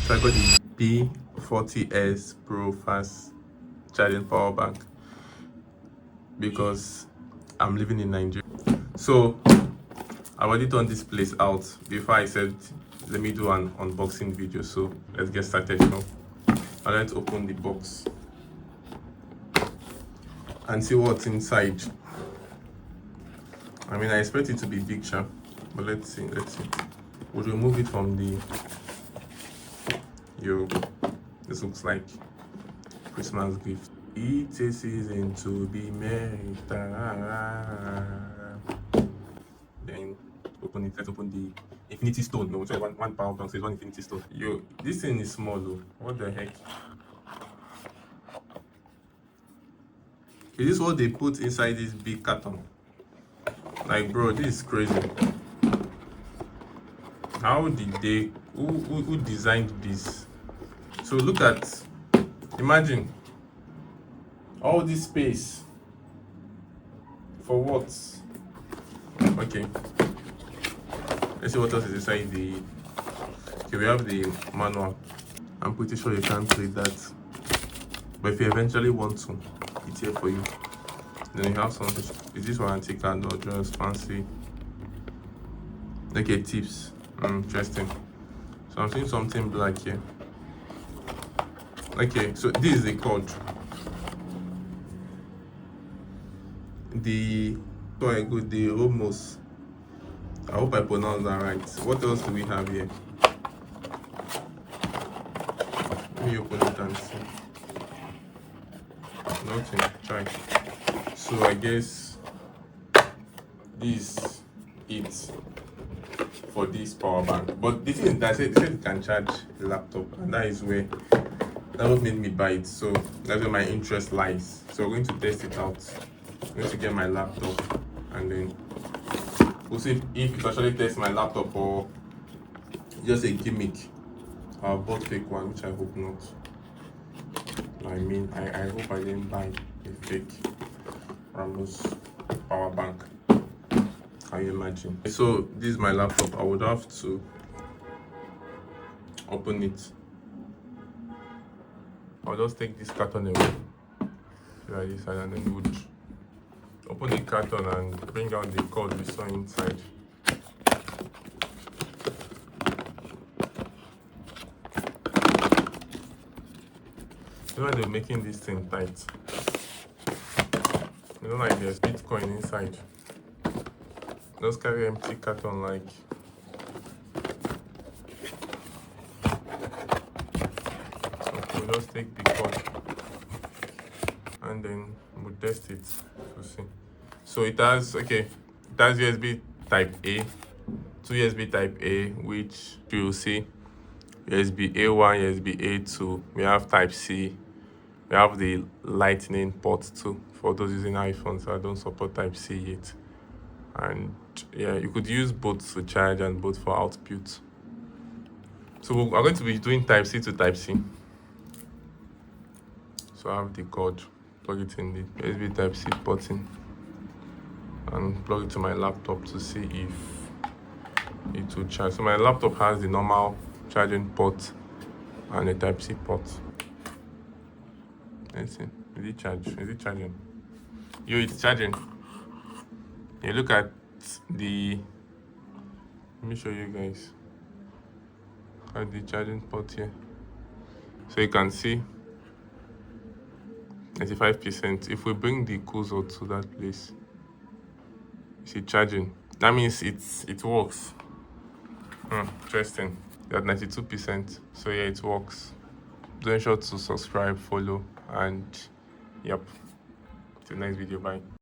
So I got the PEA40S Pro fast charging power bank because I'm living in Nigeria. So I already turned this place out before I said let me do an unboxing video. So let's get started now. I'm going to open the box and see what's inside. I mean, I expect it to be big, but let's see. We'll remove it from the this looks like Christmas gift. It's a season to be merry. Then open it. Let's open the infinity stone. No, sorry, one power bank, so it's one infinity stone. This thing is small though. What the heck? Is this what they put inside this big carton? Like, bro, this is crazy. How did they? Who designed this? So look at, imagine all this space for what? Okay, let's see what else is inside the. Okay, we have the manual. I'm pretty sure you can't read that, but if you eventually want to, it's here for you. Then you have something. Is this warranty card or just fancy? Okay, tips. Interesting. So I'm seeing something black here. Okay, so this is the code. The Romoss. I hope I pronounced that right. What else do we have here? Let me open it and see. Nothing. Try. So I guess this is for this power bank. But the thing is that they said it can charge the laptop, and that what made me buy it. So that's where my interest lies. So we're going to test it out. I'm going to get my laptop and then we'll see if it actually tests my laptop or just a gimmick. I bought fake one, which I hope not. I mean, I hope I didn't buy a fake Romoss power bank. Can you imagine? So this is my laptop. I would have to open it. I'll just take this carton away like this side, and then would open the carton and bring out the cord we saw inside. You know they're making this thing tight. You know, like there's Bitcoin inside. Just carry empty carton like. Okay, we'll just take the cord and then we'll test it to see. So it has USB type A, 2 USB type A, which you will see USB A1, USB A2. We have type C. We have the lightning port too for those using iPhones that don't support type C yet. And yeah, you could use both to charge and both for output. So we're going to be doing type C to type C. So I have the cord, plug it in the USB type C port in, and plug it to my laptop to see if it will charge. So my laptop has the normal charging port and a type C port. Let's see. Is it charging? It's charging. You look at the. Let me show you guys. At the charging port here. So you can see 95%. If we bring the cursor to that place, you see charging. That means it works. Interesting. You're at 92%. So yeah, it works. Don't sure to subscribe, follow, and yep. Till next video. Bye.